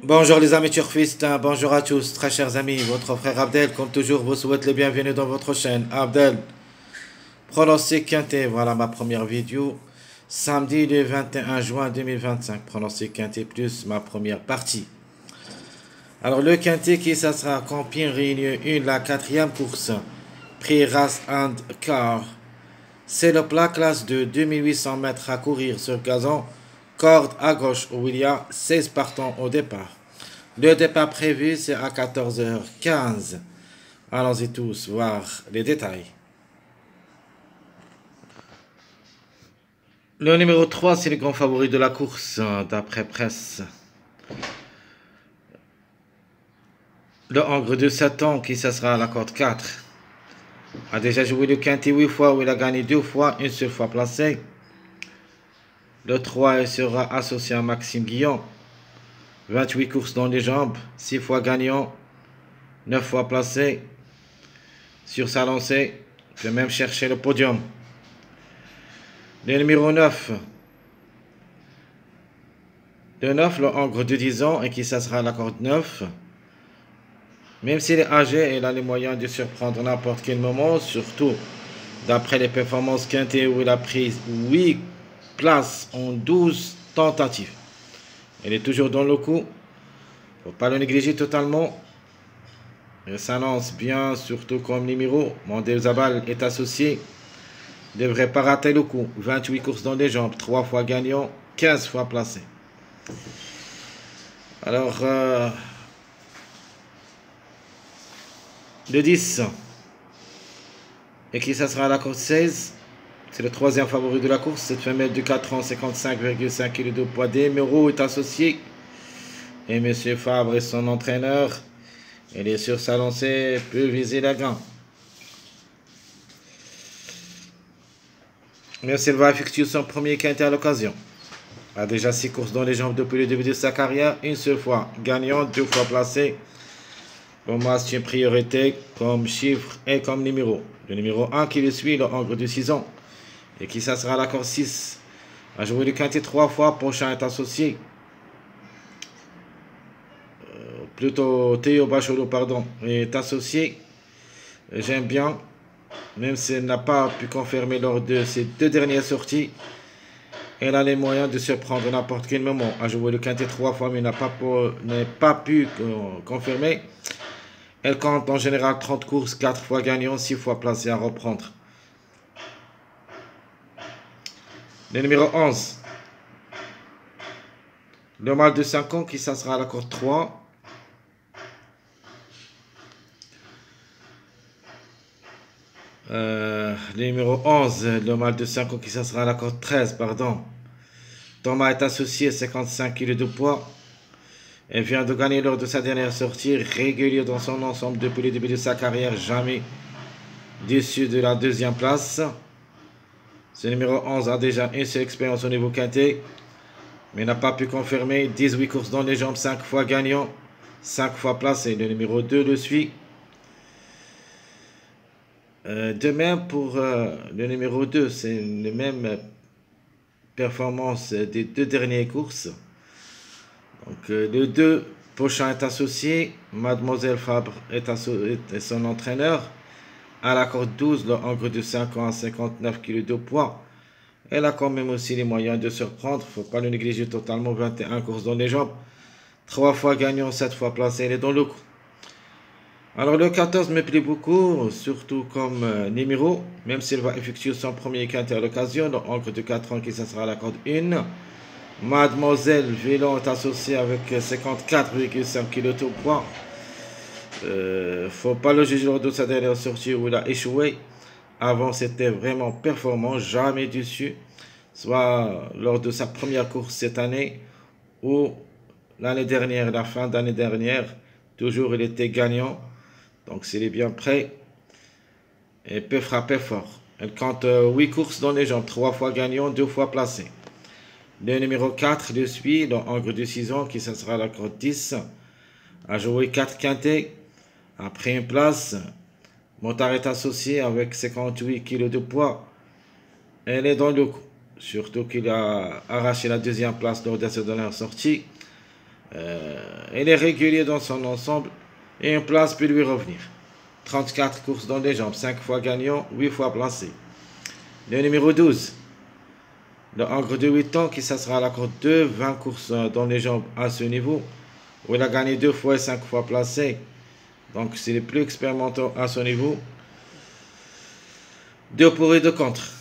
Bonjour les amis turfistes, bonjour à tous, très chers amis, votre frère Abdel, comme toujours, vous souhaite le bienvenu dans votre chaîne. Abdel, pronostic quintet, voilà ma première vidéo, samedi le 21 juin 2025, pronostic quintet plus ma première partie. Alors le quintet qui ça sera Camping Réunion 1, la quatrième course, prix Race and Car. C'est le plat classe de 2800 mètres à courir sur gazon, corde à gauche où il y a 16 partants au départ. Le départ prévu, c'est à 14h15. Allons-y tous voir les détails. Le numéro 3, c'est le grand favori de la course, d'après presse. Le Hongre de 7 ans, qui ça sera à la corde 4, a déjà joué le quintet 8 fois, où il a gagné 2 fois, une seule fois placé. Le 3 sera associé à Maxime Guillon. 28 courses dans les jambes, 6 fois gagnant, 9 fois placé. Sur sa lancée, il peut même chercher le podium. Le numéro 9. Le 9, le Hongre de 10 ans, et qui ça sera à la corde 9. Même s'il est âgé, il a les moyens de surprendre n'importe quel moment, surtout d'après les performances quintées où il a pris 8 places en 12 tentatives. Il est toujours dans le coup. Faut pas le négliger totalement. Il s'annonce bien, surtout comme numéro. Mondel Zabal est associé. Ne devrait pas rater le coup. 28 courses dans les jambes, 3 fois gagnant, 15 fois placé. Alors, le 10. Et qui ça sera à la course 16. C'est le troisième favori de la course. Cette femelle de 4 ans, 55,5 kg de poids. Desméreaux est associé. Et M. Fabre est son entraîneur. Il est sur sa lancée, peut viser la gain. Même s'il va effectuer son premier quintet à l'occasion. Il a déjà 6 courses dans les jambes depuis le début de sa carrière. Une seule fois gagnant, 2 fois placé. Pour moi, c'est une priorité comme chiffre et comme numéro. Le numéro 1 qui le suit, le Hongre de 6 ans. Et qui ça sera à la corde 6. A joué le quintet 3 fois, prochain est associé. Plutôt Théo Bacholo, pardon, est associé. J'aime bien, même s'il n'a pas pu confirmer lors de ses 2 dernières sorties. Elle a les moyens de se prendre n'importe quel moment. A joué le quintet 3 fois, mais n'a pas pu confirmer. Elle compte en général 30 courses, 4 fois gagnant, 6 fois placé à reprendre. Le numéro 11. Le mâle de 5 ans qui ça sera à la corde 3. Le numéro 11, le mâle de 5 ans qui ça sera à la corde 13, pardon. Thomas est associé, 55 kg de poids. Elle vient de gagner lors de sa dernière sortie, régulier dans son ensemble depuis le début de sa carrière, jamais déçu de la 2e place. Ce numéro 11 a déjà une seule expérience au niveau quintet, mais n'a pas pu confirmer. 18 courses dans les jambes, 5 fois gagnant, 5 fois placé. Le numéro 2 le suit. De même pour le numéro 2, c'est la même performance des 2 dernières courses. Donc le 2 prochain est associé, Mademoiselle Fabre est son entraîneur. À la corde 12, le Hongre de 5 ans à 59 kg de poids. Elle a quand même aussi les moyens de surprendre, il ne faut pas le négliger totalement. 21 courses dans les jambes, 3 fois gagnant, 7 fois placé, elle est dans le coup. Alors le 14 me plaît beaucoup, surtout comme numéro, même s'il va effectuer son premier quintet à l'occasion, le Hongre de 4 ans qui ça sera à la corde 1. Mademoiselle Vélon est associée avec 54,5 kg de poids. Faut pas le juger lors de sa dernière sortie où il a échoué. Avant, c'était vraiment performant, jamais déçu. Soit lors de sa première course cette année ou l'année dernière, la fin d'année dernière. Toujours, il était gagnant. Donc, s'il est bien prêt, il peut frapper fort. Elle compte 8 courses dans les jambes, 3 fois gagnant, 2 fois placé. Le numéro 4 le suit, le Hongre de 6 ans, qui ça sera la corde 10. A joué 4 quintets. Après une place, Motard est associé avec 58 kg de poids. Elle est dans le coup. Surtout qu'il a arraché la 2e place lors de sa dernière sortie. Il est régulier dans son ensemble et une place peut lui revenir. 34 courses dans les jambes, 5 fois gagnant, 8 fois placé. Le numéro 12, le Angre de 8 ans qui ça sera à la course 2, 20 courses dans les jambes à ce niveau, où il a gagné 2 fois et 5 fois placé. Donc c'est le plus expérimental à ce niveau. 2 pour et 2 contre.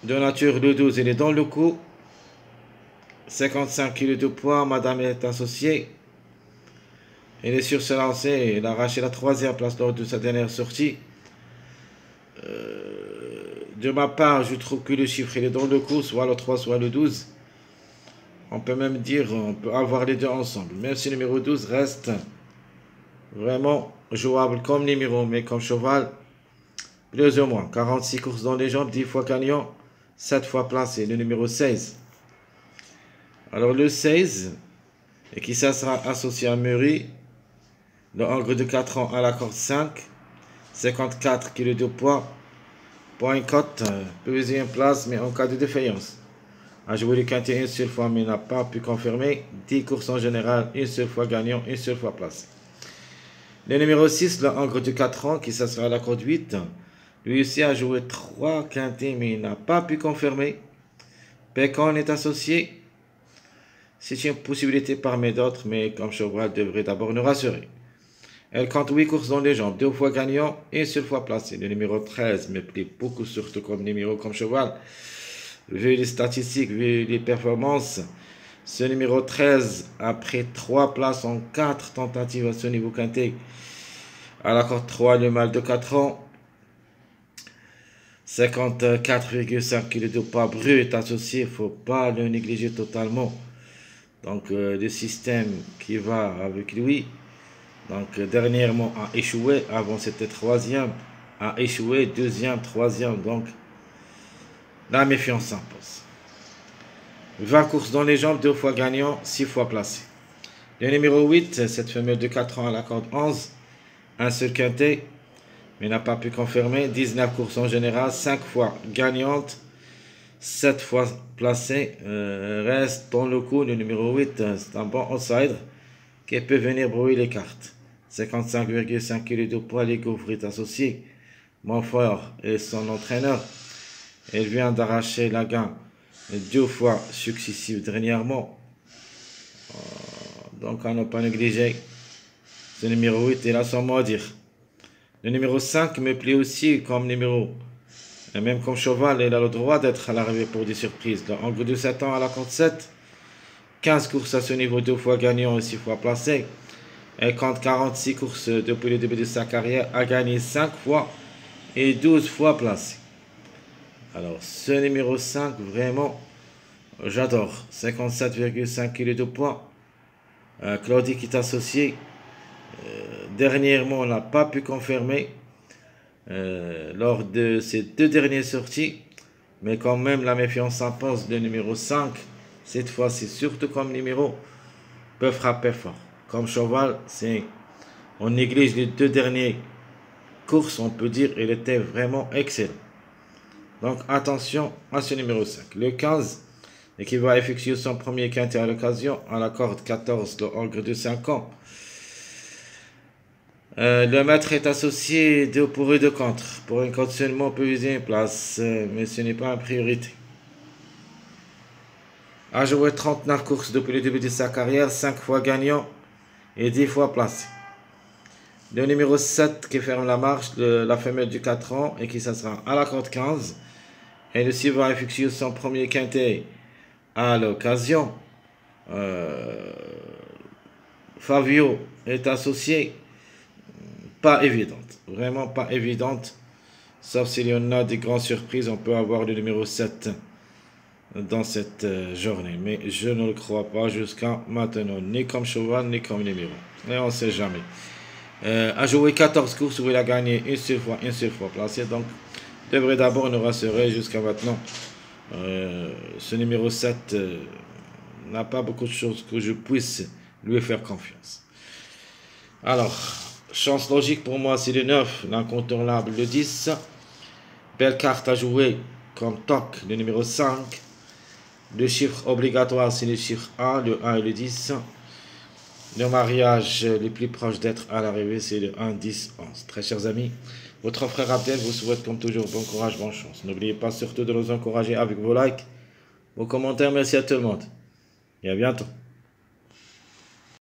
De nature, le 12, il est dans le coup. 55 kg de poids, madame est associée. Il est sur ce lancer, il a arraché la 3e place lors de sa dernière sortie. De ma part, je trouve que le chiffre il est dans le coup, soit le 3, soit le 12. On peut même dire, on peut avoir les deux ensemble. Même si le numéro 12 reste vraiment jouable comme numéro, mais comme cheval, plus ou moins. 46 courses dans les jambes, 10 fois gagnant, 7 fois placé. Le numéro 16. Alors le 16, et qui ça sera associé à Murray, le Angre de 4 ans à la corde 5, 54 kg de poids, point cote, peser en place, mais en cas de défaillance. A joué le quintet une seule fois, mais n'a pas pu confirmer. 10 courses en général, une seule fois gagnant, une seule fois place. Le numéro 6, le Angre de 4 ans, qui ça sera à la corde 8, lui aussi a joué 3 quintets, mais il n'a pas pu confirmer. Pécan est associé. C'est une possibilité parmi d'autres, mais comme cheval devrait d'abord nous rassurer. Elle compte 8 courses dans les jambes, 2 fois gagnant, une seule fois placé. Le numéro 13 me plaît beaucoup, surtout comme numéro, comme cheval. Vu les statistiques, vu les performances, ce numéro 13, après 3 places en 4 tentatives à ce niveau quintet, à la corde 3, le mâle de 4 ans, 54,5 kg de poids brut associé, il ne faut pas le négliger totalement. Donc le système qui va avec lui, donc dernièrement a échoué, avant c'était 3e, a échoué, 2e, 3e, donc la méfiance s'impose. 20 courses dans les jambes, 2 fois gagnant, 6 fois placé. Le numéro 8, cette femelle de 4 ans à la corde 11, un seul quintet, mais n'a pas pu confirmer. 19 courses en général, 5 fois gagnante, 7 fois placée. Reste dans le coup, le numéro 8, c'est un bon outsider qui peut venir brouiller les cartes. 55,5 kg de poids, les gaufres est associé. Montfort et son entraîneur. Il vient d'arracher la gain 2 fois successives dernièrement. Donc à ne pas négliger. Ce numéro 8, il a son mot à dire. Le numéro 5 me plaît aussi comme numéro. Et même comme cheval, il a le droit d'être à l'arrivée pour des surprises. Le Angre de 7 ans à la corde 7. 15 courses à ce niveau, 2 fois gagnant et 6 fois placé. Elle compte 46 courses depuis le début de sa carrière, a gagné 5 fois et 12 fois placé. Alors, ce numéro 5, vraiment, j'adore. 57,5 kg de poids. Claudie qui est associée. Dernièrement, on n'a pas pu confirmer lors de ses 2 dernières sorties. Mais quand même, la méfiance s'impose. Le numéro 5, cette fois, c'est surtout comme numéro, peut frapper fort. Comme cheval, on néglige les 2 dernières courses, on peut dire qu'il était vraiment excellent. Donc attention à ce numéro 5. Le 15, et qui va effectuer son premier quintet à l'occasion, à la corde 14, le Angre de 5 ans. Le maître est associé 2 pour et 2 contre. Pour une cote seulement, on peut viser une place, mais ce n'est pas une priorité. A joué 39 courses depuis le début de sa carrière, 5 fois gagnant et 10 fois placé. Le numéro 7 qui ferme la marche, la femelle du 4 ans, et qui ça sera à la corde 15. Et le suivant va effectuer son premier quintet à l'occasion. Fabio est associé. Pas évidente, vraiment pas évidente. Sauf s'il y en a des grandes surprises, on peut avoir le numéro 7 dans cette journée. Mais je ne le crois pas jusqu'à maintenant, ni comme cheval, ni comme numéro. Et on ne sait jamais. A joué 14 courses où il a gagné une seule fois placé. Donc, devrait d'abord nous rassurer jusqu'à maintenant. Ce numéro 7 n'a pas beaucoup de choses que je puisse lui faire confiance. Alors, chance logique pour moi, c'est le 9, l'incontournable, le 10. Belle carte à jouer comme toc, le numéro 5. Le chiffre obligatoire, c'est le chiffre 1, le 1 et le 10. le mariage les plus proches d'être à l'arrivée, c'est le 1, 10, 11. Très chers amis, votre frère Abdel vous souhaite comme toujours bon courage, bonne chance. N'oubliez pas surtout de nous encourager avec vos likes, vos commentaires. Merci à tout le monde et à bientôt.